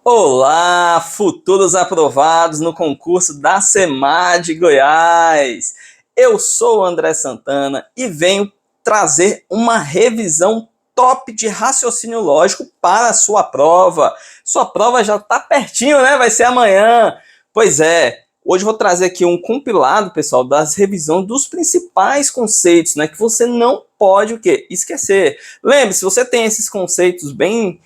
Olá, futuros aprovados no concurso da SEMAD Goiás. Eu sou o André Santana e venho trazer uma revisão top de raciocínio lógico para a sua prova. Sua prova já está pertinho, né? Vai ser amanhã. Pois é, hoje eu vou trazer aqui um compilado, pessoal, das revisões dos principais conceitos, né? Que você não pode o quê? Esquecer. Lembre-se, você tem esses conceitos bem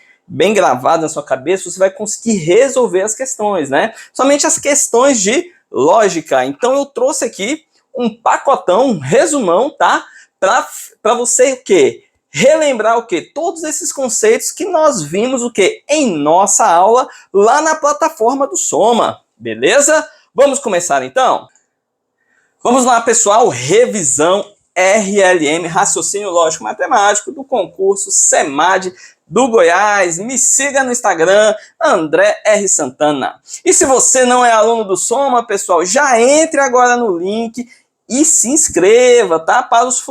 gravado na sua cabeça, você vai conseguir resolver as questões, né? Somente as questões de lógica. Então eu trouxe aqui um pacotão, um resumão, tá? Para você o quê? Relembrar o quê? Todos esses conceitos que nós vimos o quê? Em nossa aula lá na plataforma do Soma, beleza? Vamos começar então? Vamos lá, pessoal, revisão RLM, Raciocínio Lógico Matemático, do concurso SEMAD do Goiás. Me siga no Instagram, André R. Santana. E se você não é aluno do Soma, pessoal, já entre agora no link e se inscreva, tá? Para os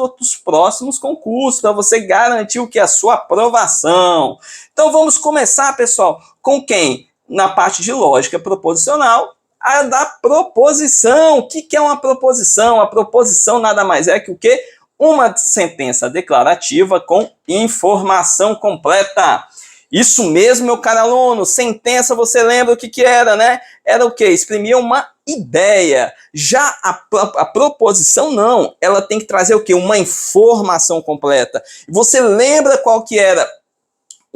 próximos concursos, para você garantir o que? A sua aprovação. Então vamos começar, pessoal, com quem? Na parte de lógica proposicional, a da proposição. O que é uma proposição? A proposição nada mais é que o quê? Uma sentença declarativa com informação completa. Isso mesmo, meu caro aluno. Sentença, você lembra o que era, né? Era o quê? Exprimir uma ideia. Já a proposição, não. Ela tem que trazer o quê? Uma informação completa. Você lembra qual que era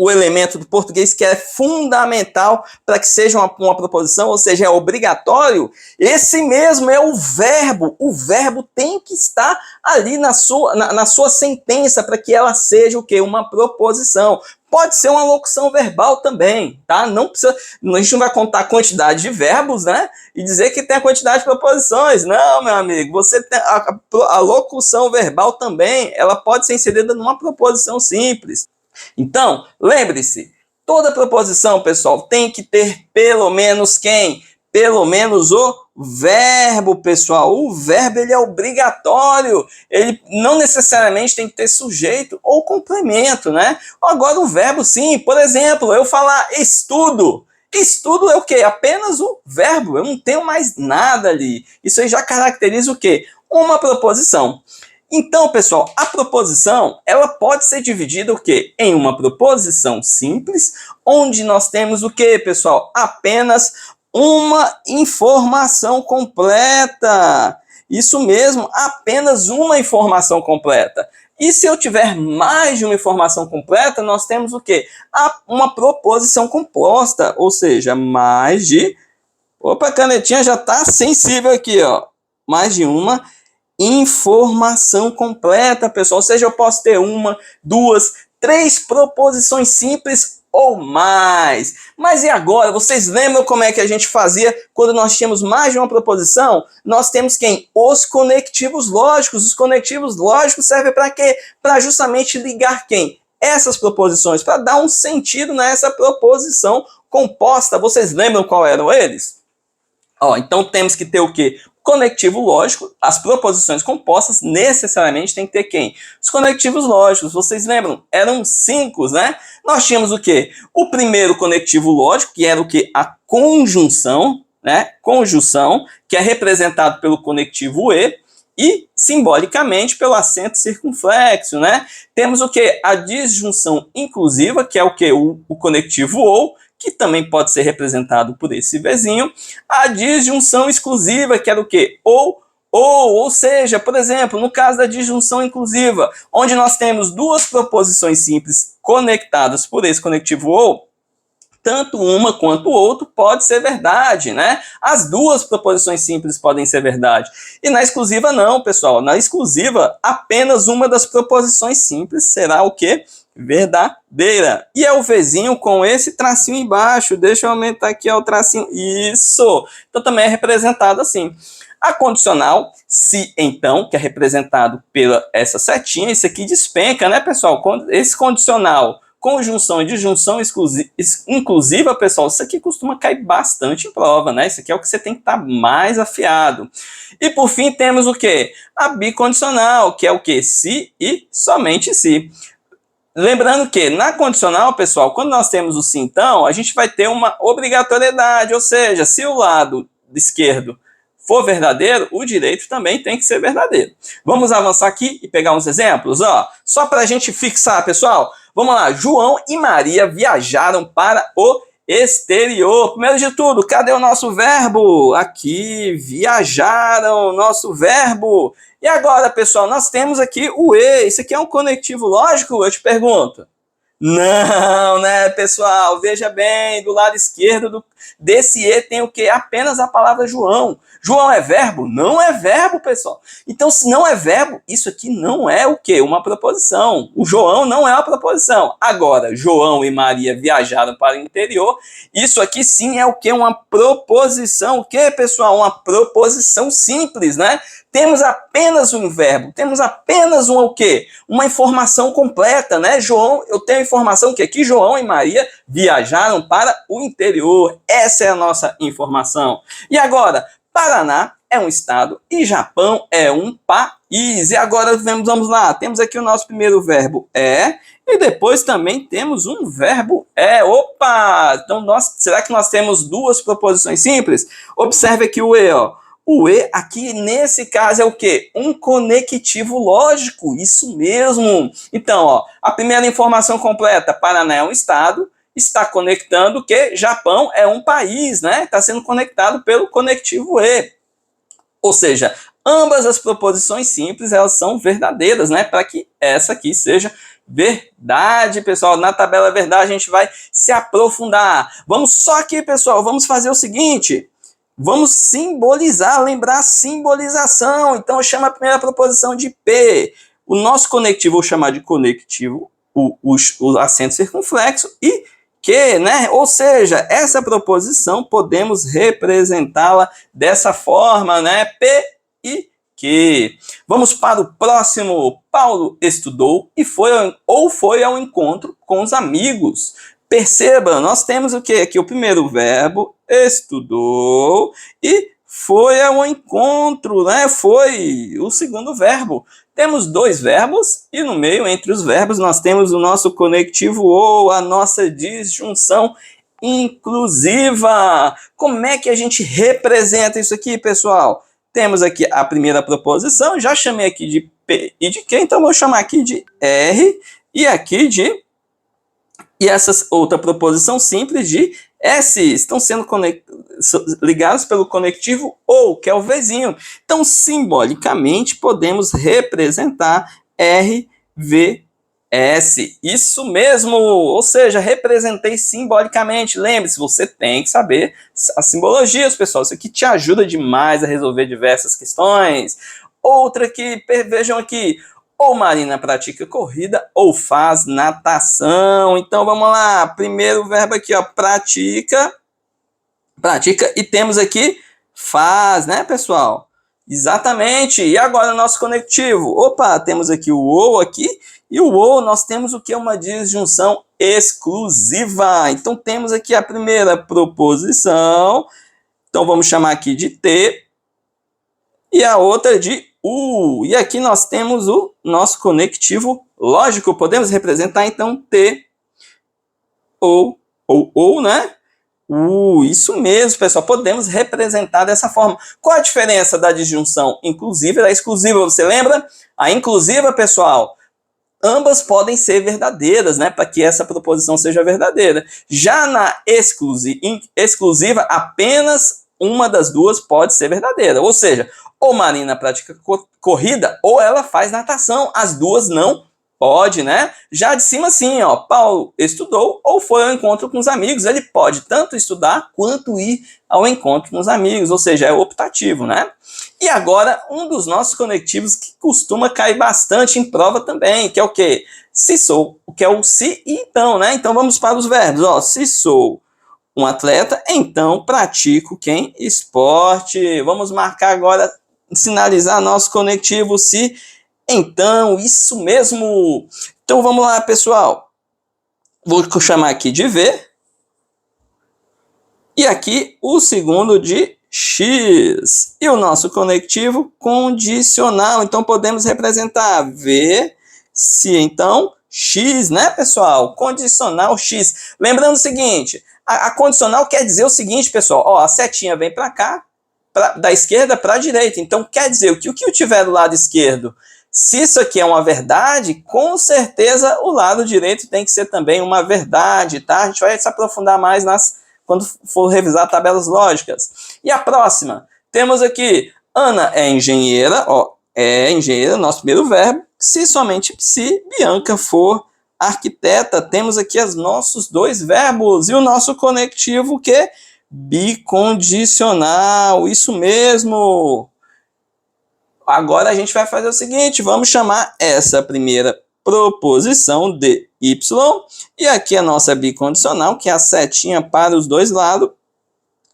o elemento do português que é fundamental para que seja uma proposição, ou seja, é obrigatório? Esse mesmo é o verbo. O verbo tem que estar ali na sua sentença para que ela seja o quê? Uma proposição. Pode ser uma locução verbal também, tá? Não precisa, a gente não vai contar a quantidade de verbos, né? E dizer que tem a quantidade de proposições. Não, meu amigo, você tem a locução verbal também, ela pode ser inserida numa proposição simples. Então, lembre-se, toda proposição, pessoal, tem que ter pelo menos quem? Pelo menos o verbo, pessoal. O verbo, ele é obrigatório. Ele não necessariamente tem que ter sujeito ou complemento, né? Agora, o verbo, sim. Por exemplo, eu falar estudo. Estudo é o quê? Apenas o verbo. Eu não tenho mais nada ali. Isso aí já caracteriza o quê? Uma proposição. Então, pessoal, a proposição, ela pode ser dividida o quê? Em uma proposição simples, onde nós temos o quê, pessoal? Apenas uma informação completa. Isso mesmo, apenas uma informação completa. E se eu tiver mais de uma informação completa, nós temos o quê? Uma proposição composta, ou seja, mais de... Opa, a canetinha já está sensível aqui, ó. Mais de uma informação completa, pessoal. Ou seja, eu posso ter uma, duas, três proposições simples ou mais. Mas e agora? Vocês lembram como é que a gente fazia quando nós tínhamos mais de uma proposição? Nós temos quem? Os conectivos lógicos. Os conectivos lógicos servem para quê? Para justamente ligar quem? Essas proposições, para dar um sentido nessa proposição composta. Vocês lembram qual eram eles? Então temos que ter o quê? Conectivo lógico. As proposições compostas necessariamente tem que ter quem? Os conectivos lógicos. Vocês lembram? Eram 5, né? Nós tínhamos o quê? O primeiro conectivo lógico, que era o quê? A conjunção, né? Conjunção, que é representado pelo conectivo e simbolicamente pelo acento circunflexo, né? Temos o quê? A disjunção inclusiva, que é o quê? O conectivo ou, que também pode ser representado por esse Vzinho. A disjunção exclusiva, que era o quê? Ou seja, por exemplo, no caso da disjunção inclusiva, onde nós temos duas proposições simples conectadas por esse conectivo ou, tanto uma quanto o outro pode ser verdade, né? As duas proposições simples podem ser verdade. E na exclusiva não, pessoal. Na exclusiva, apenas uma das proposições simples será o quê? Verdadeira. E é o Vzinho com esse tracinho embaixo. Deixa eu aumentar aqui ó, o tracinho. Isso! Então também é representado assim. A condicional, se então, que é representado pela essa setinha, isso aqui despenca, né, pessoal? Esse condicional, conjunção e disjunção inclusiva, pessoal, isso aqui costuma cair bastante em prova, né? Isso aqui é o que você tem que estar mais afiado. E por fim temos o quê? A bicondicional, que é o quê? Se e somente se. Lembrando que na condicional, pessoal, quando nós temos o se então, a gente vai ter uma obrigatoriedade, ou seja, se o lado esquerdo for verdadeiro, o direito também tem que ser verdadeiro. Vamos avançar aqui e pegar uns exemplos, ó. Só para a gente fixar, pessoal. Vamos lá, João e Maria viajaram para o exterior. Primeiro de tudo, cadê o nosso verbo? Aqui, viajaram, nosso verbo. E agora, pessoal, nós temos aqui o e. Isso aqui é um conectivo lógico? Eu te pergunto. Não, né, pessoal? Veja bem, do lado esquerdo desse e tem o quê? Apenas a palavra João. João é verbo? Não é verbo, pessoal. Então, se não é verbo, isso aqui não é o quê? Uma proposição. O João não é uma proposição. Agora, João e Maria viajaram para o interior. Isso aqui sim é o quê? Uma proposição. O quê, pessoal? Uma proposição simples, né? Temos apenas um verbo, temos apenas o quê? Uma informação completa, né? João, eu tenho informação que aqui João e Maria viajaram para o interior. Essa é a nossa informação. E agora, Paraná é um estado e Japão é um país. E agora vamos lá, temos aqui o nosso primeiro verbo e depois também temos um verbo Opa! Então, será que nós temos duas proposições simples? Observe aqui o e, ó. O e aqui, nesse caso, é o quê? Um conectivo lógico, isso mesmo. Então, ó, a primeira informação completa, Paraná é um estado, está conectando o quê? Japão é um país, né? Está sendo conectado pelo conectivo e. Ou seja, ambas as proposições simples, elas são verdadeiras, né? Para que essa aqui seja verdade, pessoal. Na tabela verdade, a gente vai se aprofundar. Vamos só aqui, pessoal, vamos fazer o seguinte... Vamos simbolizar, lembrar a simbolização. Então, eu chamo a primeira proposição de P. O nosso conectivo, vou chamar de conectivo, o acento circunflexo, e que, né? Ou seja, essa proposição podemos representá-la dessa forma, né? P e que. Vamos para o próximo. Paulo estudou e foi ao encontro com os amigos. Perceba, nós temos o que aqui? O primeiro verbo, estudou, e foi ao encontro, né? Foi o segundo verbo. Temos dois verbos, e no meio, entre os verbos, nós temos o nosso conectivo ou, a nossa disjunção inclusiva. Como é que a gente representa isso aqui, pessoal? Temos aqui a primeira proposição, já chamei aqui de P e de Q, então vou chamar aqui de R, e aqui de... E essa outra proposição simples de S estão sendo ligados pelo conectivo ou, que é o Vzinho. Então, simbolicamente, podemos representar RVS. Isso mesmo! Ou seja, representei simbolicamente. Lembre-se, você tem que saber as simbologias, pessoal. Isso aqui te ajuda demais a resolver diversas questões. Outra que, vejam aqui... Ou Marina pratica corrida ou faz natação. Então, vamos lá. Primeiro verbo aqui, ó, pratica. Pratica e temos aqui faz, né, pessoal? Exatamente. E agora o nosso conectivo. Opa, temos aqui o ou aqui. E o ou nós temos o que? Uma disjunção exclusiva. Então, temos aqui a primeira proposição. Então, vamos chamar aqui de T. E a outra de e aqui nós temos o nosso conectivo lógico. Podemos representar, então, T ou, né? Isso mesmo, pessoal. Podemos representar dessa forma. Qual a diferença da disjunção inclusiva e da exclusiva? Você lembra? A inclusiva, pessoal, ambas podem ser verdadeiras, né? Para que essa proposição seja verdadeira. Já na exclusiva, apenas uma das duas pode ser verdadeira. Ou seja, ou Marina pratica corrida, ou ela faz natação. As duas não pode, né? Já de cima, sim, ó. Paulo estudou ou foi ao encontro com os amigos. Ele pode tanto estudar quanto ir ao encontro com os amigos. Ou seja, é optativo, né? E agora, um dos nossos conectivos que costuma cair bastante em prova também, que é o quê? Se sou, que é o se e então, né? Então, vamos para os verbos, ó. Se sou um atleta, então pratico quem? Esporte. Vamos marcar agora, sinalizar nosso conectivo se, então, isso mesmo. Então vamos lá, pessoal. Vou chamar aqui de V. E aqui o segundo de X. E o nosso conectivo condicional. Então podemos representar V, se então, X, né, pessoal? Condicional X. Lembrando o seguinte, a condicional quer dizer o seguinte, pessoal, ó, a setinha vem para cá, da esquerda para a direita. Então, quer dizer que o que eu tiver do lado esquerdo, se isso aqui é uma verdade, com certeza o lado direito tem que ser também uma verdade, tá? A gente vai se aprofundar mais quando for revisar tabelas lógicas. E a próxima, temos aqui, Ana é engenheira, ó, é engenheira, nosso primeiro verbo, se somente se Bianca for arquiteta. Temos aqui os nossos dois verbos e o nosso conectivo que é bicondicional, isso mesmo. Agora a gente vai fazer o seguinte, vamos chamar essa primeira proposição de Y, e aqui a nossa bicondicional, que é a setinha para os dois lados,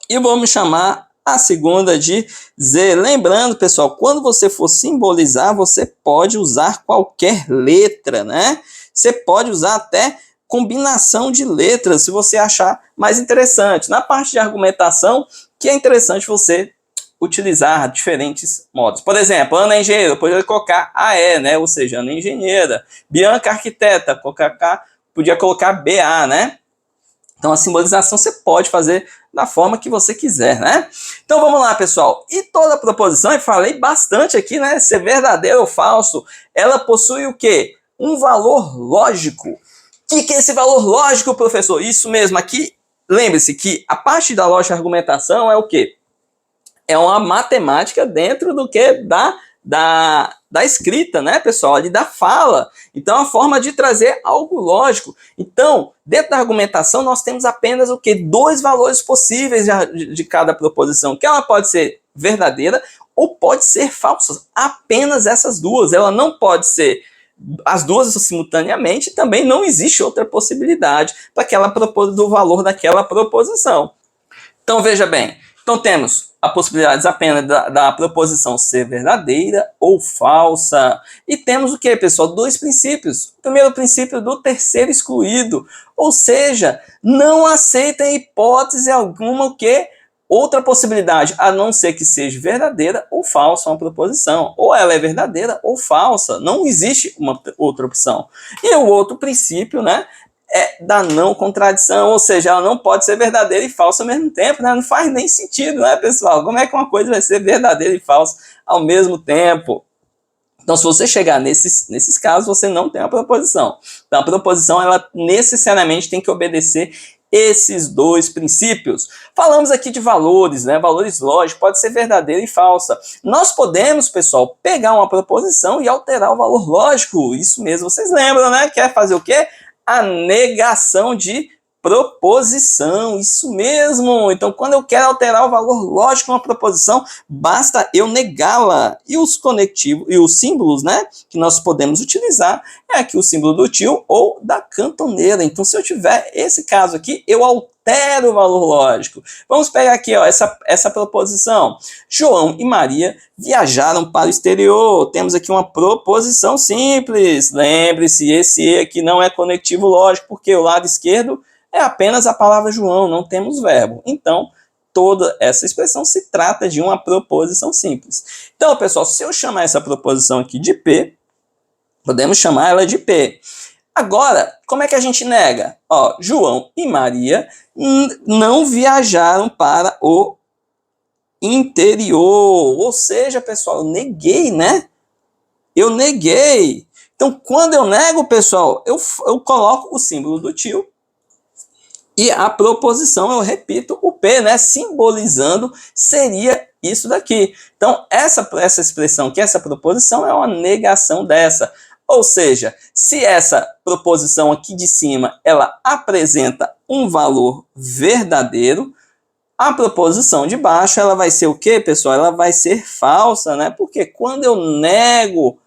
e vamos chamar a segunda de Z. Lembrando, pessoal, quando você for simbolizar, você pode usar qualquer letra, né? Você pode usar até combinação de letras, se você achar mais interessante. Na parte de argumentação, que é interessante você utilizar diferentes modos. Por exemplo, Ana é engenheira, eu poderia colocar AE, né? Ou seja, Ana é engenheira. Bianca arquiteta, podia colocar BA, né? Então a simbolização você pode fazer da forma que você quiser, né? Então vamos lá, pessoal. E toda proposição, eu falei bastante aqui, né? Ser verdadeiro ou falso, ela possui o quê? Um valor lógico. O que é esse valor lógico, professor? Isso mesmo, aqui, lembre-se que a parte da lógica argumentação é o quê? É uma matemática dentro do que da escrita, né, pessoal, ali da fala. Então, a forma de trazer algo lógico. Então, dentro da argumentação, nós temos apenas o quê? Dois valores possíveis de cada proposição, que ela pode ser verdadeira ou pode ser falsa. Apenas essas duas. Ela não pode ser as duas simultaneamente, também não existe outra possibilidade do valor daquela proposição. Então, veja bem, então temos a possibilidade apenas da proposição ser verdadeira ou falsa. E temos o que, pessoal? Dois princípios. O primeiro princípio do terceiro excluído, ou seja, não aceita em hipótese alguma o que? Outra possibilidade, a não ser que seja verdadeira ou falsa uma proposição. Ou ela é verdadeira ou falsa. Não existe uma outra opção. E o outro princípio, né, é da não contradição, ou seja, ela não pode ser verdadeira e falsa ao mesmo tempo, né? Não faz nem sentido, né, pessoal? Como é que uma coisa vai ser verdadeira e falsa ao mesmo tempo? Então, se você chegar nesses casos, você não tem uma proposição. Então, a proposição, ela necessariamente tem que obedecer esses dois princípios. Falamos aqui de valores, né? Valores lógicos, pode ser verdadeira e falsa. Nós podemos, pessoal, pegar uma proposição e alterar o valor lógico. Isso mesmo, vocês lembram, né? Quer fazer o quê? A negação de proposição, isso mesmo. Então, quando eu quero alterar o valor lógico de uma proposição, basta eu negá-la. E os conectivos e os símbolos, né, que nós podemos utilizar é aqui o símbolo do tio ou da cantoneira. Então, se eu tiver esse caso aqui, eu altero o valor lógico. Vamos pegar aqui, ó, essa proposição. João e Maria viajaram para o exterior. Temos aqui uma proposição simples. Lembre-se, esse E aqui não é conectivo lógico, porque o lado esquerdo é apenas a palavra João, não temos verbo. Então, toda essa expressão se trata de uma proposição simples. Então, pessoal, se eu chamar essa proposição aqui de P, podemos chamar ela de P. Agora, como é que a gente nega? Ó, João e Maria não viajaram para o interior. Ou seja, pessoal, eu neguei, né? Eu neguei. Então, quando eu nego, pessoal, eu coloco o símbolo do tio e a proposição, eu repito, o P, né, simbolizando, seria isso daqui. Então, essa expressão aqui, essa proposição, é uma negação dessa. Ou seja, se essa proposição aqui de cima, ela apresenta um valor verdadeiro, a proposição de baixo, ela vai ser o quê, pessoal? Ela vai ser falsa, né? Porque quando eu nego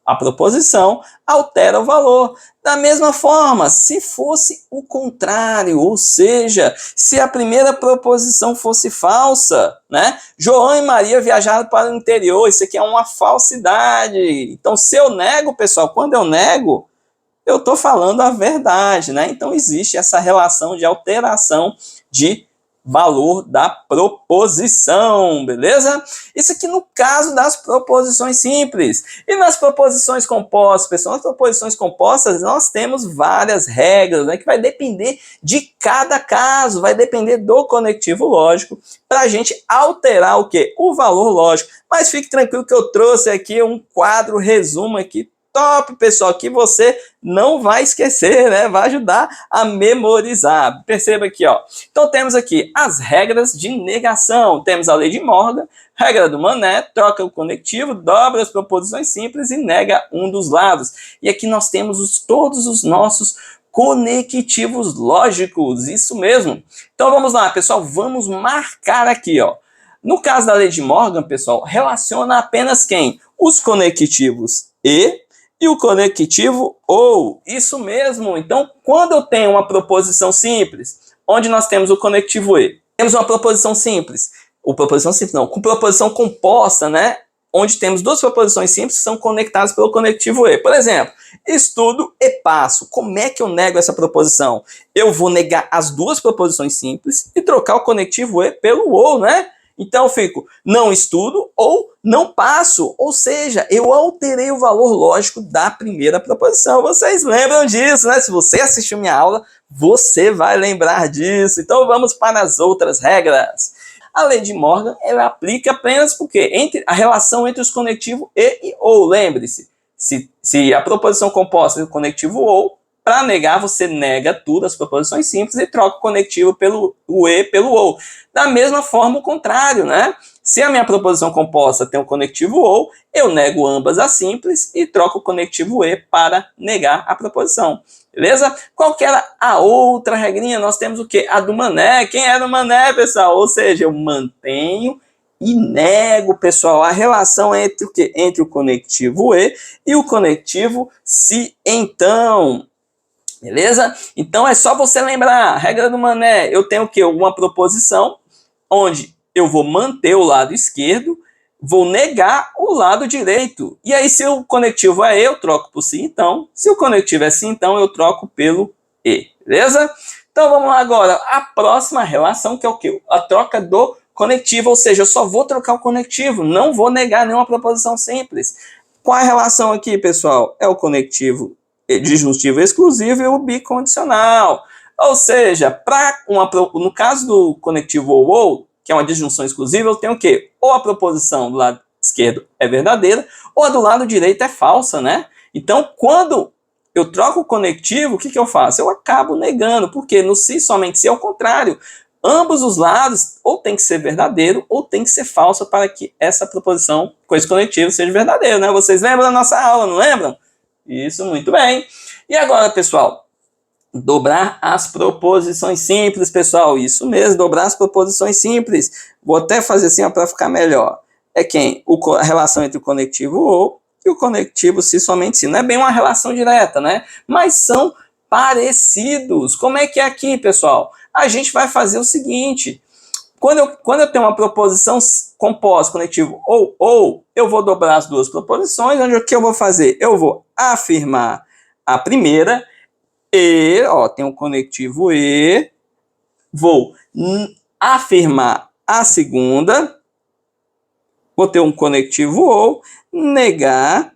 a proposição, altera o valor. Da mesma forma, se fosse o contrário, ou seja, se a primeira proposição fosse falsa, né? João e Maria viajaram para o interior, isso aqui é uma falsidade. Então, se eu nego, pessoal, quando eu nego, eu estou falando a verdade, né? Então, existe essa relação de alteração de valor da proposição, beleza? Isso aqui no caso das proposições simples. E nas proposições compostas, pessoal, nas proposições compostas nós temos várias regras, né, que vai depender de cada caso, vai depender do conectivo lógico, para a gente alterar o quê? O valor lógico. Mas fique tranquilo que eu trouxe aqui um quadro resumo aqui, top, pessoal, que você não vai esquecer, né? Vai ajudar a memorizar. Perceba aqui, ó. Então temos aqui as regras de negação. Temos a lei de Morgan, regra do Mané, troca o conectivo, dobra as proposições simples e nega um dos lados. E aqui nós temos todos os nossos conectivos lógicos, isso mesmo. Então vamos lá, pessoal, vamos marcar aqui, ó. No caso da lei de Morgan, pessoal, relaciona apenas quem? Os conectivos e o conectivo ou. Isso mesmo. Então, quando eu tenho uma proposição simples, onde nós temos o conectivo e, temos uma proposição simples, ou proposição simples não, com proposição composta, né? Onde temos duas proposições simples que são conectadas pelo conectivo e. Por exemplo, estudo e passo. Como é que eu nego essa proposição? Eu vou negar as duas proposições simples e trocar o conectivo e pelo ou, né? Então eu fico, não estudo ou não passo, ou seja, eu alterei o valor lógico da primeira proposição. Vocês lembram disso, né? Se você assistiu minha aula, você vai lembrar disso. Então vamos para as outras regras. A lei de Morgan, ela aplica apenas porque a relação entre os conectivos e ou. Lembre-se, se a proposição composta do conectivo ou, para negar, você nega tudo, as proposições simples, e troca o conectivo pelo o e pelo ou. Da mesma forma, o contrário, né? Se a minha proposição composta tem o conectivo ou, eu nego ambas as simples e troco o conectivo e para negar a proposição. Beleza? Qual que era a outra regrinha? Nós temos o quê? A do Mané. Quem era o Mané, pessoal? Ou seja, eu mantenho e nego, pessoal, a relação entre o quê? Entre o conectivo e o conectivo se então. Beleza? Então é só você lembrar, a regra do Mané, eu tenho o quê? Uma proposição onde eu vou manter o lado esquerdo, vou negar o lado direito. E aí se o conectivo é e, eu troco por si então. Se o conectivo é sim, então eu troco pelo e. Beleza? Então vamos lá agora. A próxima relação que é o quê? A troca do conectivo, ou seja, eu só vou trocar o conectivo, não vou negar nenhuma proposição simples. Qual a relação aqui, pessoal? É o conectivo disjuntivo exclusivo e o bicondicional. Ou seja, no caso do conectivo ou, que é uma disjunção exclusiva, eu tenho o quê? Ou a proposição do lado esquerdo é verdadeira, ou a do lado direito é falsa, né? Então, quando eu troco o conectivo, o que eu faço? Eu acabo negando, porque no se, somente se, é o contrário. Ambos os lados ou tem que ser verdadeiro ou tem que ser falso para que essa proposição com esse conectivo seja verdadeiro, né? Vocês lembram da nossa aula, não lembram? Isso, muito bem. E agora, pessoal, dobrar as proposições simples, pessoal. Isso mesmo, dobrar as proposições simples. Vou até fazer assim para ficar melhor. É quem? A relação entre o conectivo ou e o conectivo se, somente se. Não é bem uma relação direta, né? Mas são parecidos. Como é que é aqui, pessoal? A gente vai fazer o seguinte. Quando eu tenho uma proposição composta, conectivo ou, eu vou dobrar as duas proposições, onde o que eu vou fazer? Eu vou afirmar a primeira e, ó, tem um conectivo e, vou afirmar a segunda, vou ter um conectivo ou, negar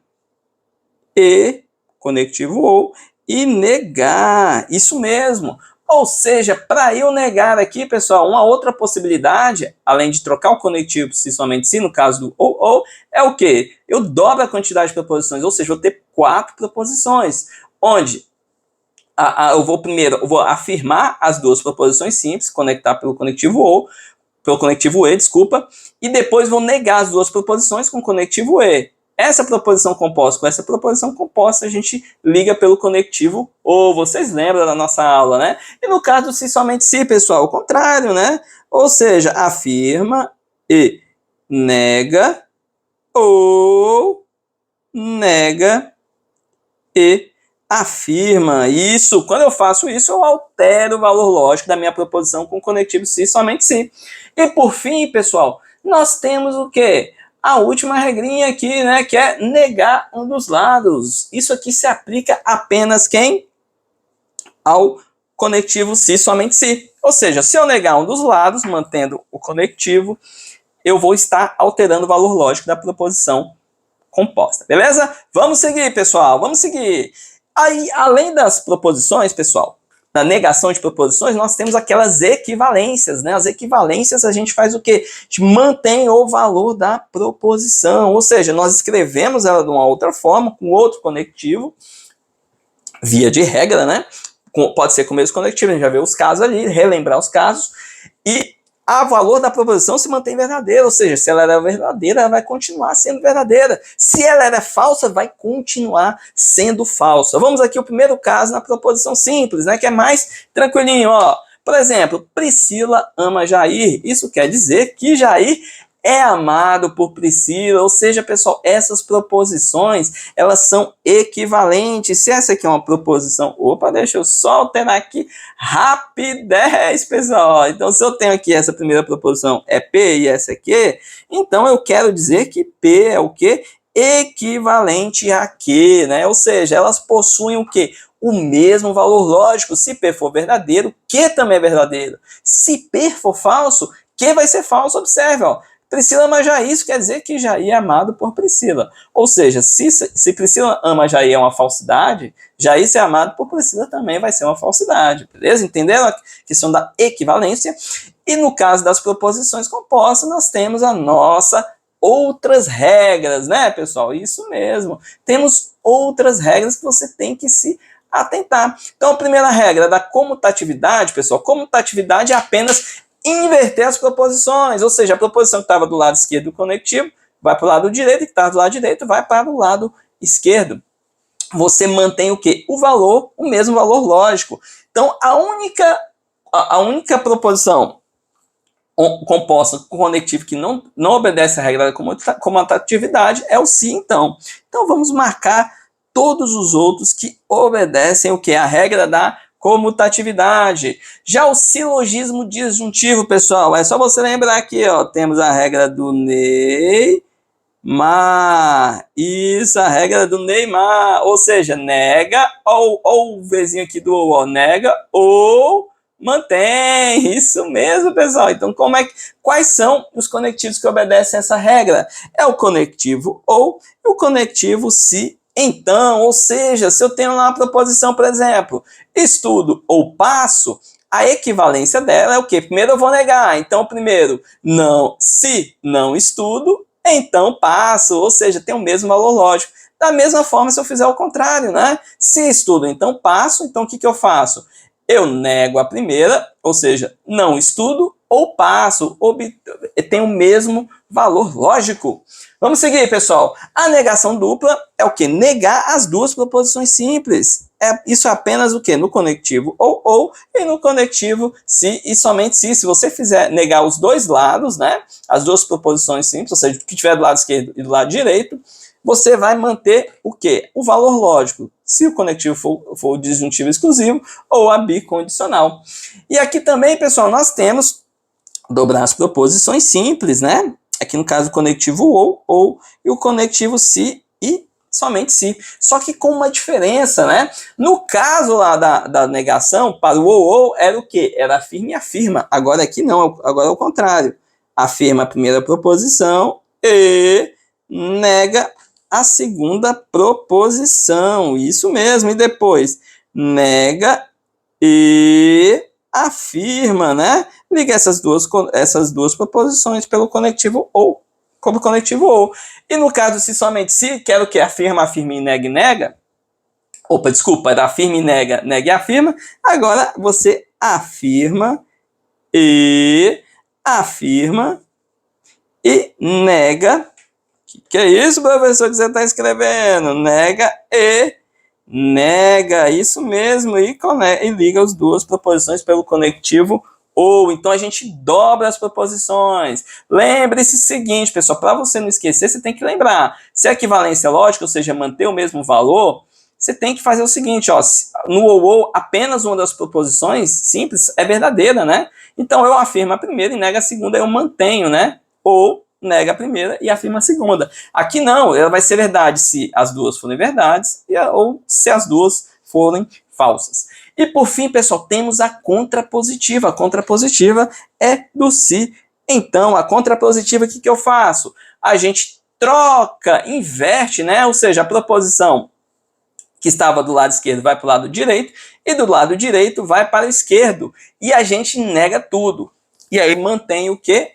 e, conectivo ou, e negar. Isso mesmo. Ou seja, para eu negar aqui, pessoal, uma outra possibilidade, além de trocar o conectivo se, somente se, no caso do ou, é o quê? Eu dobro a quantidade de proposições, ou seja, vou ter 4 proposições, onde eu vou afirmar as duas proposições simples, conectar pelo conectivo e, desculpa, e depois vou negar as duas proposições com o conectivo e. Essa proposição composta com essa proposição composta a gente liga pelo conectivo ou. Vocês lembram da nossa aula, né? E no caso do se, somente se, pessoal, o contrário, né? Ou seja, afirma e nega ou nega e afirma. Isso, quando eu faço isso, eu altero o valor lógico da minha proposição com o conectivo se, somente se. E por fim, pessoal, nós temos o quê? A última regrinha aqui, né, que é negar um dos lados. Isso aqui se aplica apenas quem? Ao conectivo se, somente se. Ou seja, se eu negar um dos lados, mantendo o conectivo, eu vou estar alterando o valor lógico da proposição composta, beleza? Vamos seguir, pessoal, vamos seguir. Aí, além das proposições, pessoal, na negação de proposições, nós temos aquelas equivalências, né? As equivalências a gente faz o quê? A gente mantém o valor da proposição, ou seja, nós escrevemos ela de uma outra forma, com outro conectivo, via de regra, né? Pode ser com o mesmo conectivo, a gente já vê os casos ali, relembrar os casos, e o valor da proposição se mantém verdadeira, ou seja, se ela era verdadeira, ela vai continuar sendo verdadeira. Se ela era falsa, vai continuar sendo falsa. Vamos aqui ao primeiro caso na proposição simples, né, que é mais tranquilinho, ó. Por exemplo, Priscila ama Jair. Isso quer dizer que Jair é amado por Priscila, ou seja, pessoal, essas proposições, elas são equivalentes. Se essa aqui é uma proposição, opa, deixa eu só alterar aqui, rapidez, pessoal. Então, se eu tenho aqui essa primeira proposição é P e essa aqui, então eu quero dizer que P é o quê? Equivalente a Q, né? Ou seja, elas possuem o quê? O mesmo valor lógico. Se P for verdadeiro, Q também é verdadeiro. Se P for falso, Q vai ser falso. Observe, ó. Priscila ama Jair, isso quer dizer que Jair é amado por Priscila. Ou seja, se Priscila ama Jair é uma falsidade, Jair ser amado por Priscila também vai ser uma falsidade. Beleza? Entenderam a questão da equivalência? E no caso das proposições compostas, nós temos a nossa outras regras, né, pessoal? Isso mesmo. Temos outras regras que você tem que se atentar. Então, a primeira regra da comutatividade, pessoal, comutatividade é apenas inverter as proposições, ou seja, a proposição que estava do lado esquerdo do conectivo vai para o lado direito, e que estava do lado direito vai para o lado esquerdo. Você mantém o quê? O valor, o mesmo valor lógico. Então, a única proposição composta com conectivo que não obedece à regra da comutatividade é o se, então. Então, vamos marcar todos os outros que obedecem o quê? A regra da comutatividade. Já o silogismo disjuntivo, pessoal, é só você lembrar aqui, ó, temos a regra do Neymar. Isso, a regra do Neymar, ou seja, nega, ou o vizinho aqui do ou, nega, ou mantém. Isso mesmo, pessoal. Então, quais são os conectivos que obedecem a essa regra? É o conectivo ou e o conectivo se, então, ou seja, se eu tenho lá uma proposição, por exemplo, estudo ou passo, a equivalência dela é o quê? Primeiro eu vou negar, então primeiro, não, se não estudo, então passo, ou seja, tem o mesmo valor lógico. Da mesma forma, se eu fizer o contrário, né? Se estudo, então passo, então o que eu faço? Eu nego a primeira, ou seja, não estudo ou passo, tem o mesmo valor lógico. Vamos seguir, pessoal. A negação dupla é o quê? Negar as duas proposições simples. Isso é apenas o quê? No conectivo ou e no conectivo se e somente se. Se você fizer negar os dois lados, né? As duas proposições simples, ou seja, o que tiver do lado esquerdo e do lado direito, você vai manter o quê? O valor lógico. Se o conectivo for o disjuntivo exclusivo ou a bicondicional. E aqui também, pessoal, nós temos dobrar as proposições simples, né? Aqui no caso o conectivo ou e o conectivo se e somente se. Só que com uma diferença, né? No caso lá da negação, para o ou era o quê? Era afirma e afirma. Agora aqui não, agora é o contrário. Afirma a primeira proposição e nega a segunda proposição. Isso mesmo. E depois nega e afirma, né? Liga essas duas proposições pelo conectivo ou, como conectivo ou. E no caso, se somente se, quero que afirma, afirma e nega e nega. Opa, desculpa, era afirma e nega, nega e afirma. Agora você afirma e nega. Que é isso, professor, que você está escrevendo? Nega e nega, isso mesmo, e liga as duas proposições pelo conectivo ou. Então a gente dobra as proposições. Lembre-se o seguinte, pessoal, para você não esquecer, você tem que lembrar. Se a equivalência é lógica, ou seja, manter o mesmo valor, você tem que fazer o seguinte, ó, no ou apenas uma das proposições simples é verdadeira, né? Então eu afirmo a primeira e nego a segunda, eu mantenho, né? Ou nega a primeira e afirma a segunda. Aqui não, ela vai ser verdade se as duas forem verdades ou se as duas forem falsas. E por fim, pessoal, temos a contrapositiva. A contrapositiva é do se. Então, a contrapositiva, o que eu faço? A gente troca, inverte, né? Ou seja, a proposição que estava do lado esquerdo vai para o lado direito e do lado direito vai para o esquerdo. E a gente nega tudo. E aí mantém o quê?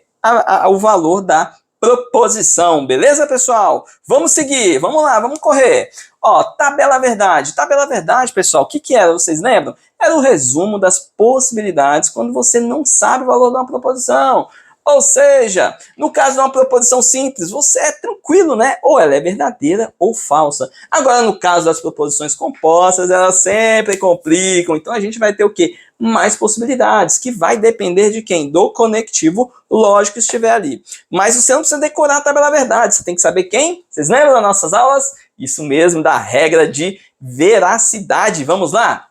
O valor da proposição. Beleza, pessoal? Vamos seguir. Vamos lá, vamos correr. Ó, tabela verdade. Tabela verdade, pessoal, o que era? Vocês lembram? Era o resumo das possibilidades quando você não sabe o valor de uma proposição. Ou seja, no caso de uma proposição simples, você é tranquilo, né? Ou ela é verdadeira ou falsa. Agora, no caso das proposições compostas, elas sempre complicam. Então, a gente vai ter o quê? Mais possibilidades, que vai depender de quem? Do conectivo lógico que estiver ali. Mas você não precisa decorar a tabela verdade, você tem que saber quem? Vocês lembram das nossas aulas? Isso mesmo, da regra de veracidade. Vamos lá?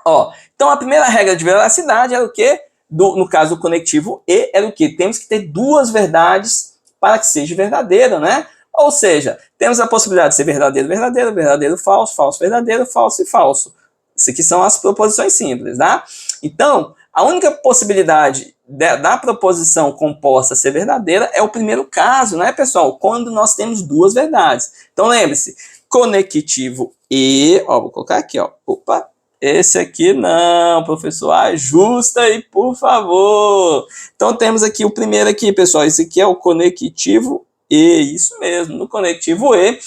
Ó, então, a primeira regra de veracidade era o quê? No caso do conectivo E, era o que? Temos que ter duas verdades para que seja verdadeiro, né? Ou seja, temos a possibilidade de ser verdadeiro, verdadeiro, verdadeiro, falso, falso, verdadeiro, falso e falso. Isso aqui são as proposições simples, tá? Então, a única possibilidade da proposição composta ser verdadeira é o primeiro caso, né, pessoal? Quando nós temos duas verdades. Então, lembre-se, conectivo E, ó, vou colocar aqui, ó, opa, esse aqui não, professor, ajusta aí, por favor. Então, temos aqui o primeiro aqui, pessoal, esse aqui é o conectivo E, isso mesmo, no conectivo E,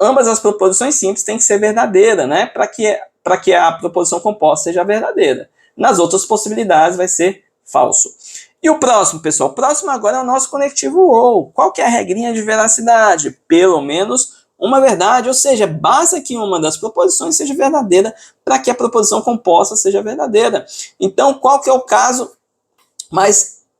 ambas as proposições simples têm que ser verdadeiras, né, para que a proposição composta seja verdadeira. Nas outras possibilidades vai ser falso. E o próximo, pessoal, o próximo agora é o nosso conectivo OU. Qual que é a regrinha de veracidade? Pelo menos uma verdade, ou seja, basta que uma das proposições seja verdadeira para que a proposição composta seja verdadeira. Então, qual que é o caso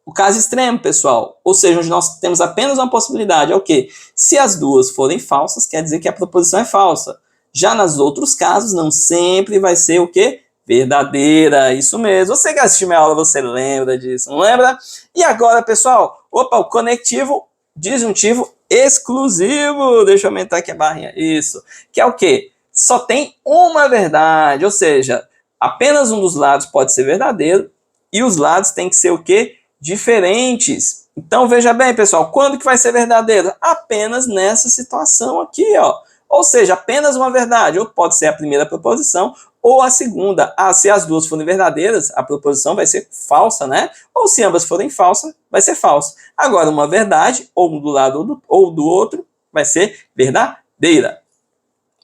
o caso extremo, pessoal? Ou seja, onde nós temos apenas uma possibilidade, é o quê? Se as duas forem falsas, quer dizer que a proposição é falsa. Já nos outros casos, não sempre vai ser o quê? Verdadeira, isso mesmo. Você que assistiu minha aula, você lembra disso, não lembra? E agora, pessoal, opa, o conectivo disjuntivo exclusivo. Deixa eu aumentar aqui a barrinha. Isso. Que é o quê? Só tem uma verdade, ou seja, apenas um dos lados pode ser verdadeiro e os lados têm que ser o quê? Diferentes. Então, veja bem, pessoal, quando que vai ser verdadeiro? Apenas nessa situação aqui, ó. Ou seja, apenas uma verdade, ou pode ser a primeira proposição, ou a segunda. Se as duas forem verdadeiras, a proposição vai ser falsa, né? Ou se ambas forem falsas, vai ser falsa. Agora, uma verdade, ou do lado ou do outro, vai ser verdadeira.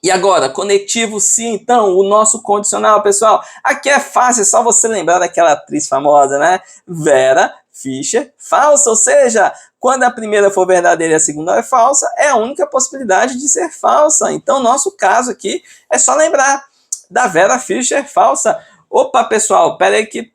E agora, conectivo se, então, o nosso condicional, pessoal. Aqui é fácil, é só você lembrar daquela atriz famosa, né? Vera Fischer, falsa, ou seja, quando a primeira for verdadeira e a segunda é falsa, é a única possibilidade de ser falsa. Então, nosso caso aqui é só lembrar da Vera Fischer falsa. Opa, pessoal, peraí que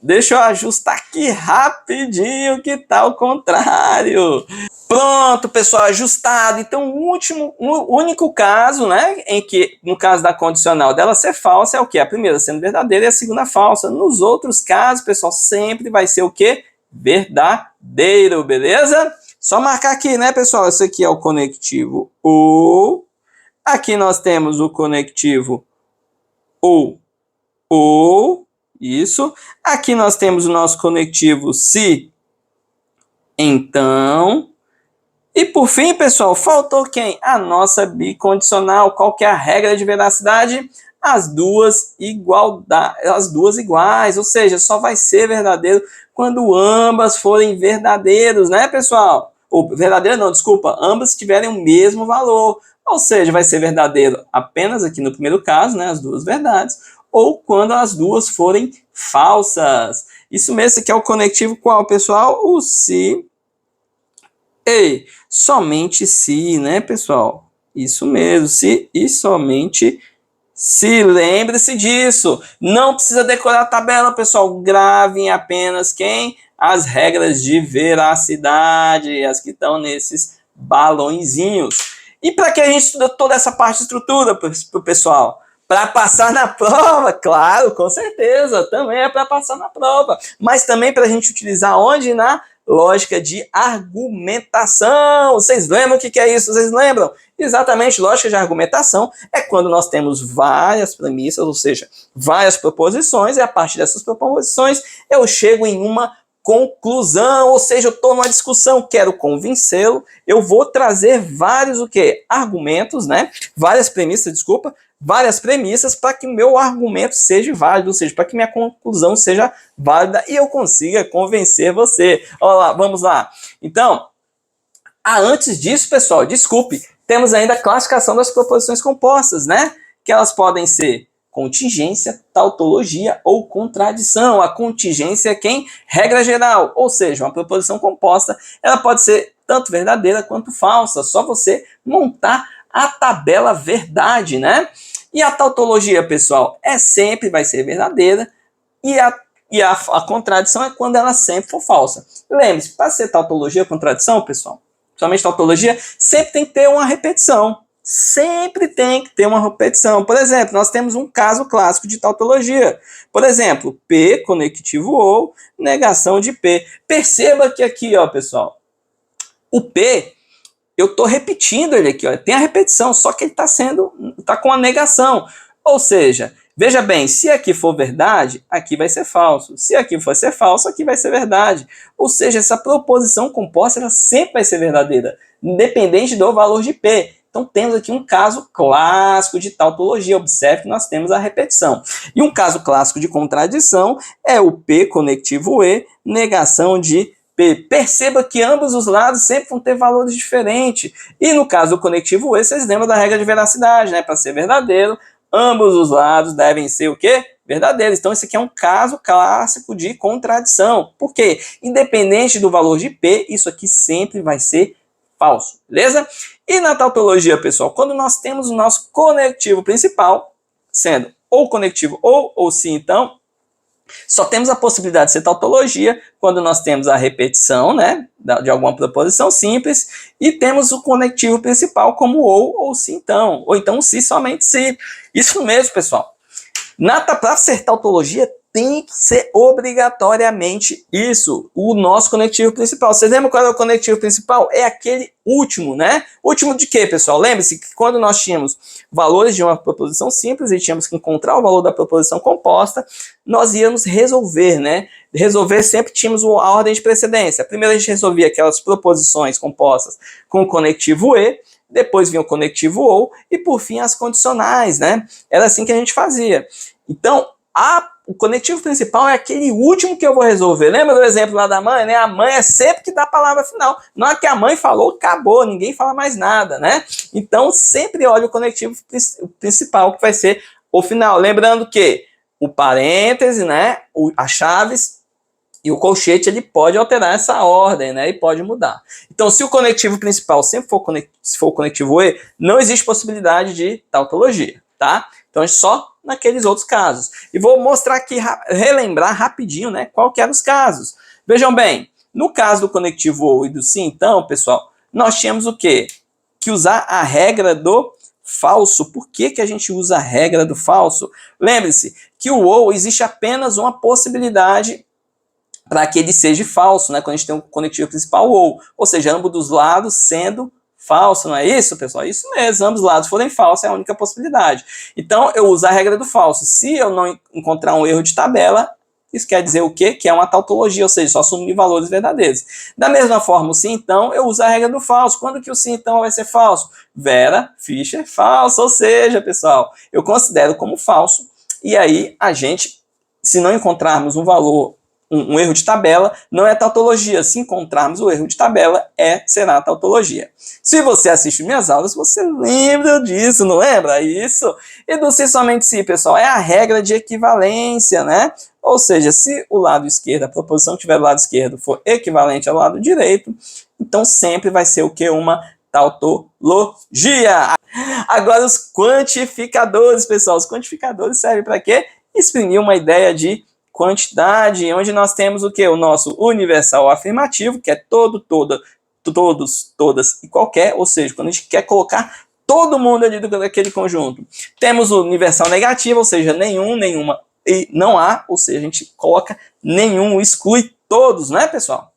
deixa eu ajustar aqui rapidinho que tá ao contrário. Pronto, pessoal, ajustado. Então, o único caso, né, em que, no caso da condicional dela ser falsa, é o quê? A primeira sendo verdadeira e a segunda falsa. Nos outros casos, pessoal, sempre vai ser o quê? Verdadeiro, beleza? Só marcar aqui, né, pessoal? Esse aqui é o conectivo O. Aqui nós temos o conectivo O. Isso. Aqui nós temos o nosso conectivo se, então. E por fim, pessoal, faltou quem? A nossa bicondicional. Qual que é a regra de veracidade? As duas iguais, ou seja, só vai ser verdadeiro quando ambas forem verdadeiros, né, pessoal? Ou verdadeiro não, desculpa, ambas tiverem o mesmo valor. Ou seja, vai ser verdadeiro apenas aqui no primeiro caso, né, as duas verdades, ou quando as duas forem falsas. Isso mesmo, esse aqui é o conectivo qual, pessoal? O se e somente se, né, pessoal? Isso mesmo, se e somente se. Lembre-se disso. Não precisa decorar a tabela, pessoal. Gravem apenas quem? As regras de veracidade, as que estão nesses balõezinhos. E para que a gente estuda toda essa parte de estrutura, pessoal? Para passar na prova, claro, com certeza, também é para passar na prova. Mas também para a gente utilizar onde? Na lógica de argumentação. Vocês lembram o que é isso? Vocês lembram? Exatamente, lógica de argumentação é quando nós temos várias premissas, ou seja, várias proposições, e a partir dessas proposições eu chego em uma conclusão, ou seja, eu estou numa discussão, quero convencê-lo, eu vou trazer vários o quê? Argumentos, né? Várias premissas para que o meu argumento seja válido, ou seja, para que minha conclusão seja válida e eu consiga convencer você. Olha lá, vamos lá. Então, antes disso, pessoal, desculpe, temos ainda a classificação das proposições compostas, né? Que elas podem ser contingência, tautologia ou contradição. A contingência é quem? Regra geral, ou seja, uma proposição composta, ela pode ser tanto verdadeira quanto falsa, só você montar a tabela verdade, né? E a tautologia, pessoal, sempre vai ser verdadeira, e a contradição é quando ela sempre for falsa. Lembre-se, para ser tautologia ou contradição, pessoal, somente tautologia, sempre tem que ter uma repetição. Sempre tem que ter uma repetição. Por exemplo, nós temos um caso clássico de tautologia. Por exemplo, P, conectivo ou, negação de P. Perceba que aqui, ó, pessoal, o P, eu estou repetindo ele aqui, ó, tem a repetição, só que ele está com a negação. Ou seja, veja bem, se aqui for verdade, aqui vai ser falso. Se aqui for ser falso, aqui vai ser verdade. Ou seja, essa proposição composta ela sempre vai ser verdadeira, independente do valor de P. Então temos aqui um caso clássico de tautologia. Observe que nós temos a repetição. E um caso clássico de contradição é o P conectivo E, negação de P. Perceba que ambos os lados sempre vão ter valores diferentes. E no caso do conectivo E, vocês lembram da regra de veracidade, né? Para ser verdadeiro, ambos os lados devem ser o quê? Verdadeiros. Então, esse aqui é um caso clássico de contradição. Por quê? Independente do valor de P, isso aqui sempre vai ser falso, beleza? E na tautologia, pessoal, quando nós temos o nosso conectivo principal, sendo ou conectivo ou sim, então, só temos a possibilidade de ser tautologia quando nós temos a repetição, né, de alguma proposição simples, e temos o conectivo principal como ou sim, então, ou então se, somente se. Isso mesmo, pessoal. Para ser tautologia, tem que ser obrigatoriamente isso, o nosso conectivo principal. Vocês lembram qual é o conectivo principal? É aquele último, né? Último de quê, pessoal? Lembre-se que quando nós tínhamos valores de uma proposição simples e tínhamos que encontrar o valor da proposição composta, nós íamos resolver, né? Resolver sempre tínhamos a ordem de precedência. Primeiro a gente resolvia aquelas proposições compostas com o conectivo E, depois vinha o conectivo ou, e por fim as condicionais, né? Era assim que a gente fazia. Então, o conectivo principal é aquele último que eu vou resolver. Lembra do exemplo lá da mãe, né? A mãe é sempre que dá a palavra final. Não é que a mãe falou, acabou, ninguém fala mais nada, né? Então, sempre olha o conectivo principal, que vai ser o final. Lembrando que o parêntese, né? As chaves e o colchete, ele pode alterar essa ordem, né? E pode mudar. Então, se o conectivo principal sempre for o conectivo E, não existe possibilidade de tautologia, tá? Então, é só naqueles outros casos. E vou mostrar aqui, relembrar rapidinho, né? Qual que eram os casos. Vejam bem, no caso do conectivo ou e do sim, então, pessoal, nós tínhamos o quê? Que usar a regra do falso. Por que a gente usa a regra do falso? Lembre-se que o ou existe apenas uma possibilidade para que ele seja falso, né? Quando a gente tem um conectivo principal ou seja, ambos dos lados sendo falso, não é isso, pessoal? Isso mesmo, ambos os lados forem falsos é a única possibilidade. Então, eu uso a regra do falso. Se eu não encontrar um erro de tabela, isso quer dizer o quê? Que é uma tautologia, ou seja, só assumir valores verdadeiros. Da mesma forma, o sim, então, eu uso a regra do falso. Quando que o sim, então, vai ser falso? Vera, Fischer, falso. Ou seja, pessoal, eu considero como falso, e aí a gente, se não encontrarmos um valor, um erro de tabela, não é tautologia. Se encontrarmos o erro de tabela, será tautologia. Se você assiste minhas aulas, você lembra disso, não lembra? Isso. E do se somente se, pessoal, é a regra de equivalência, né? Ou seja, se o lado esquerdo, a proposição que tiver do lado esquerdo for equivalente ao lado direito, então sempre vai ser o que? Uma tautologia. Agora os quantificadores, pessoal. Os quantificadores servem para quê? Exprimir uma ideia de quantidade, onde nós temos o que? O nosso universal afirmativo, que é todo, toda, todos, todas e qualquer, ou seja, quando a gente quer colocar todo mundo ali daquele conjunto. Temos o universal negativo, ou seja, nenhum, nenhuma e não há, ou seja, a gente coloca nenhum, exclui todos, né, pessoal?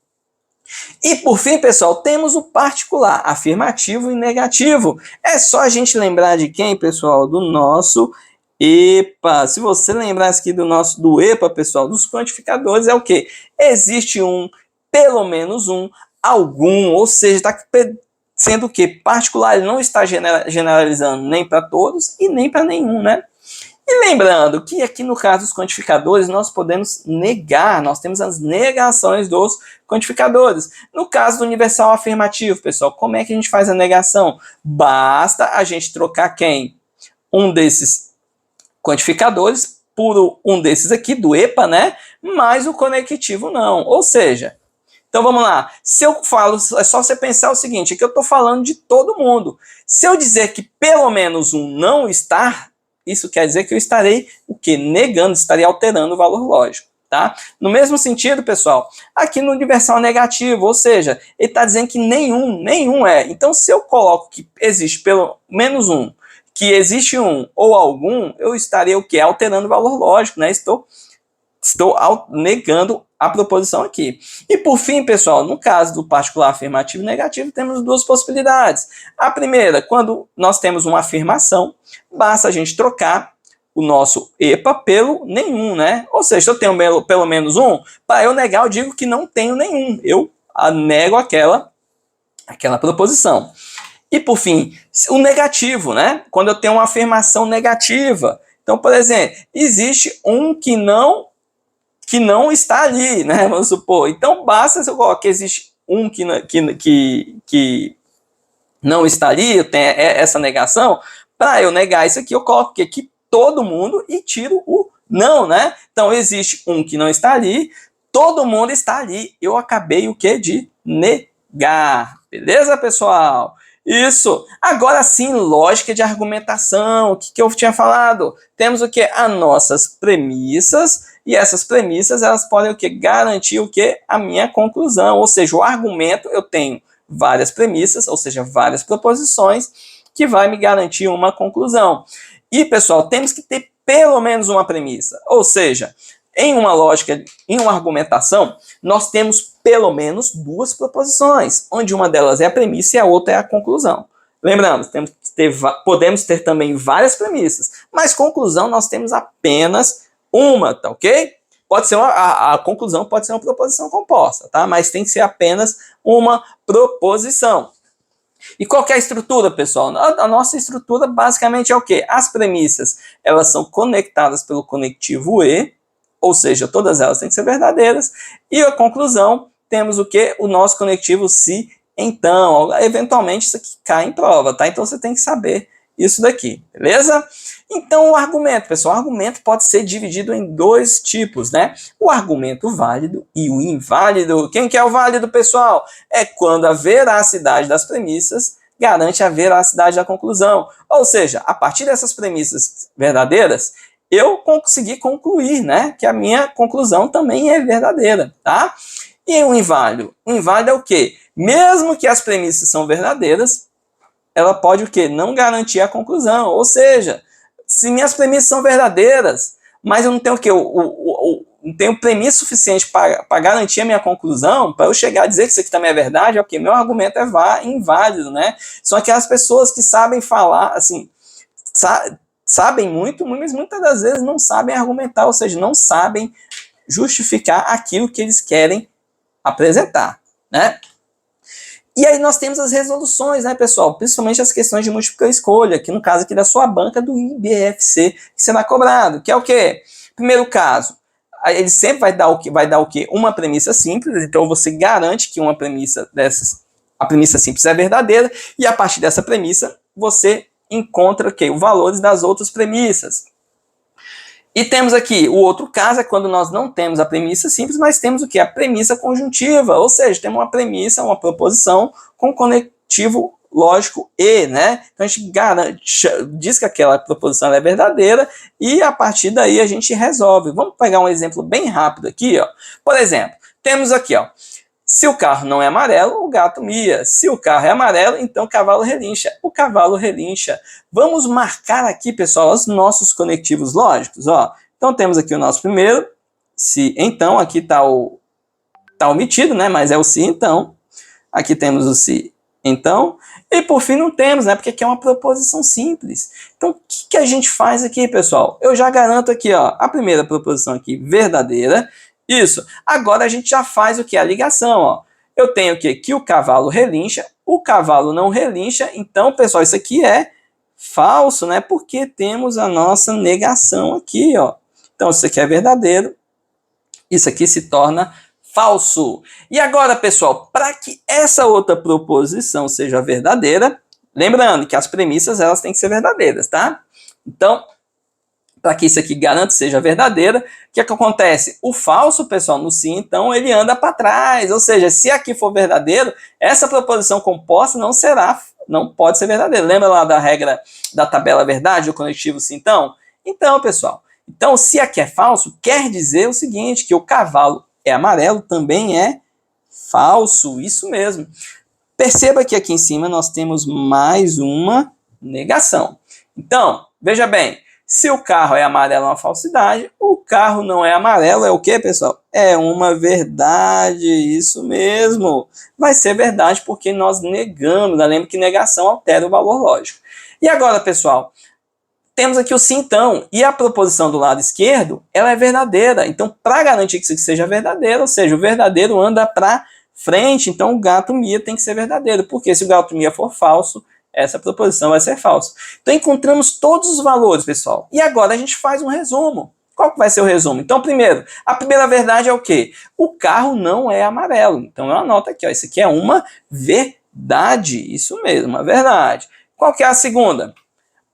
E por fim, pessoal, temos o particular, afirmativo e negativo. É só a gente lembrar de quem, pessoal? Do nosso EPA. Se você lembrar aqui do EPA, pessoal, dos quantificadores, é o quê? Existe um, pelo menos um, algum, ou seja, está sendo o quê? Particular, ele não está generalizando nem para todos e nem para nenhum, né? E lembrando que aqui no caso dos quantificadores, nós podemos negar, nós temos as negações dos quantificadores. No caso do universal afirmativo, pessoal, como é que a gente faz a negação? Basta a gente trocar quem? Um desses quantificadores por um desses aqui, do EPA, né? Mais o conectivo não. Ou seja, então vamos lá, se eu falo, é só você pensar o seguinte, é que eu estou falando de todo mundo. Se eu dizer que pelo menos um não está, isso quer dizer que eu estarei o quê? Negando, estarei alterando o valor lógico, tá? No mesmo sentido, pessoal, aqui no universal negativo, ou seja, ele está dizendo que nenhum é. Então, se eu coloco que existe pelo menos um, que existe um ou algum, eu estarei o quê? Alterando o valor lógico, né? Estou negando a proposição aqui. E por fim, pessoal, no caso do particular afirmativo e negativo, temos duas possibilidades. A primeira, quando nós temos uma afirmação, basta a gente trocar o nosso EPA pelo nenhum, né? Ou seja, se eu tenho pelo menos um, para eu negar, eu digo que não tenho nenhum. Eu nego aquela proposição. E por fim, o negativo, né? Quando eu tenho uma afirmação negativa. Então, por exemplo, existe um que não está ali, né? Vamos supor. Então, basta se eu colocar que existe um que não está ali, eu tenho essa negação, para eu negar isso aqui, eu coloco aqui todo mundo e tiro o não, né? Então, existe um que não está ali, todo mundo está ali. Eu acabei o que? De negar. Beleza, pessoal? Isso. Agora sim, lógica de argumentação. O que eu tinha falado? Temos o que? As nossas premissas. E essas premissas, elas podem o quê? Garantir o quê? A minha conclusão. Ou seja, o argumento, eu tenho várias premissas, ou seja, várias proposições, que vai me garantir uma conclusão. E, pessoal, temos que ter pelo menos uma premissa. Ou seja, em uma lógica, em uma argumentação, nós temos pelo menos duas proposições, onde uma delas é a premissa e a outra é a conclusão. Lembrando, podemos ter também várias premissas, mas conclusão nós temos apenas uma, tá ok? Pode ser a conclusão pode ser uma proposição composta, tá? Mas tem que ser apenas uma proposição. E qual que é a estrutura, pessoal? A nossa estrutura basicamente é o quê? As premissas, elas são conectadas pelo conectivo E, ou seja, todas elas têm que ser verdadeiras, e a conclusão, temos o quê? O nosso conectivo se, então, eventualmente isso aqui cai em prova, tá? Então você tem que saber isso daqui, beleza? Então o argumento, pessoal, o argumento pode ser dividido em dois tipos, né? O argumento válido e o inválido. Quem que é o válido, pessoal? É quando a veracidade das premissas garante a veracidade da conclusão. Ou seja, a partir dessas premissas verdadeiras, eu consegui concluir, né, que a minha conclusão também é verdadeira, tá? E o inválido? O inválido é o quê? Mesmo que as premissas são verdadeiras, ela pode o quê? Não garantir a conclusão. Ou seja, se minhas premissas são verdadeiras, mas eu não tenho o quê? Não tenho premissa suficiente para garantir a minha conclusão, para eu chegar a dizer que isso aqui também é verdade, é o quê? Meu argumento é inválido, né? São aquelas pessoas que sabem falar, assim, sabem muito, mas muitas das vezes não sabem argumentar, ou seja, não sabem justificar aquilo que eles querem apresentar, né? E aí nós temos as resoluções, né, pessoal? Principalmente as questões de múltipla escolha, que no caso aqui da sua banca do IBFC, que será cobrado, que é o quê? Primeiro caso, ele sempre vai dar o quê? Uma premissa simples, então você garante que uma premissa dessas, a premissa simples é verdadeira, e a partir dessa premissa, você encontra o quê? Os valores das outras premissas. E temos aqui, o outro caso é quando nós não temos a premissa simples, mas temos o quê? A premissa conjuntiva, ou seja, temos uma premissa, uma proposição com conectivo lógico E, né? Então a gente diz que aquela proposição é verdadeira e a partir daí a gente resolve. Vamos pegar um exemplo bem rápido aqui, ó. Por exemplo, temos aqui, ó. Se o carro não é amarelo, o gato mia. Se o carro é amarelo, então o cavalo relincha. O cavalo relincha. Vamos marcar aqui, pessoal, os nossos conectivos lógicos. Ó. Então temos aqui o nosso primeiro. Se então, aqui está está omitido, né? Mas é o se então. Aqui temos o se então. E por fim não temos, né? Porque aqui é uma proposição simples. Então o que a gente faz aqui, pessoal? Eu já garanto aqui, ó, a primeira proposição aqui, verdadeira. Isso. Agora a gente já faz o que? A ligação, ó. Eu tenho aqui que o cavalo relincha, o cavalo não relincha. Então, pessoal, isso aqui é falso, né? Porque temos a nossa negação aqui, ó. Então, isso aqui é verdadeiro. Isso aqui se torna falso. E agora, pessoal, para que essa outra proposição seja verdadeira, lembrando que as premissas elas têm que ser verdadeiras, tá? Então, para que isso aqui garante seja verdadeira, o que acontece? O falso, pessoal, no sim, então, ele anda para trás. Ou seja, se aqui for verdadeiro, essa proposição composta não pode ser verdadeira. Lembra lá da regra da tabela verdade, o conectivo sim, então? Então, pessoal, então, se aqui é falso, quer dizer o seguinte, que o cavalo é amarelo também é falso, isso mesmo. Perceba que aqui em cima nós temos mais uma negação. Então, veja bem, se o carro é amarelo é uma falsidade, o carro não é amarelo é o que, pessoal? É uma verdade, isso mesmo. Vai ser verdade porque nós negamos, lembra que negação altera o valor lógico. E agora, pessoal, temos aqui o sim então, e a proposição do lado esquerdo, ela é verdadeira. Então, para garantir que isso seja verdadeiro, ou seja, o verdadeiro anda para frente, então o gato mia tem que ser verdadeiro, porque se o gato mia for falso, essa proposição vai ser falsa. Então, encontramos todos os valores, pessoal. E agora a gente faz um resumo. Qual que vai ser o resumo? Então, primeiro, a primeira verdade é o quê? O carro não é amarelo. Então, eu anoto aqui, ó, isso aqui é uma verdade, isso mesmo, uma verdade. Qual que é a segunda?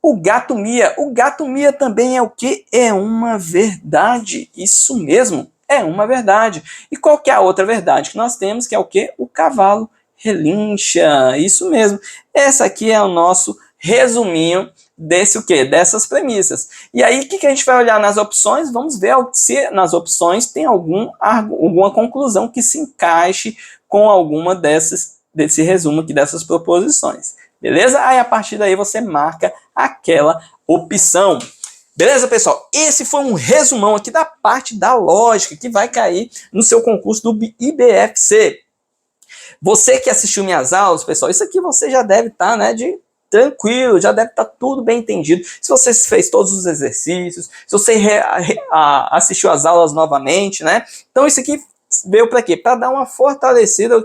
O gato mia também é o que? É uma verdade, isso mesmo, é uma verdade. E qual que é a outra verdade que nós temos, que é o que? O cavalo relincha, isso mesmo. Essa aqui é o nosso resuminho desse o quê? Dessas premissas. E aí, o que a gente vai olhar nas opções? Vamos ver se nas opções tem alguma conclusão que se encaixe com alguma desse resumo aqui, dessas proposições. Beleza? Aí, a partir daí, você marca aquela opção. Beleza, pessoal? Esse foi um resumão aqui da parte da lógica que vai cair no seu concurso do IBFC. Você que assistiu minhas aulas, pessoal, isso aqui você já deve estar, né, tranquilo, já deve estar tudo bem entendido. Se você fez todos os exercícios, se você assistiu as aulas novamente, né? Então isso aqui veio para quê? Para dar uma fortalecida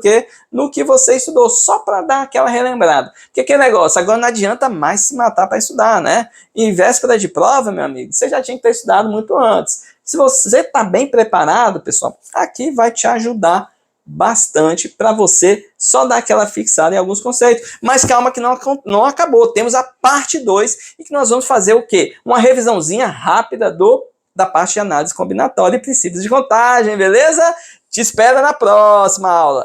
no que você estudou, só para dar aquela relembrada. Porque aquele negócio, agora não adianta mais se matar para estudar, né? Em véspera de prova, meu amigo, você já tinha que ter estudado muito antes. Se você está bem preparado, pessoal, aqui vai te ajudar bastante para você só dar aquela fixada em alguns conceitos. Mas calma que não acabou. Temos a parte 2 e que nós vamos fazer o quê? Uma revisãozinha rápida da parte de análise combinatória e princípios de contagem, beleza? Te espero na próxima aula.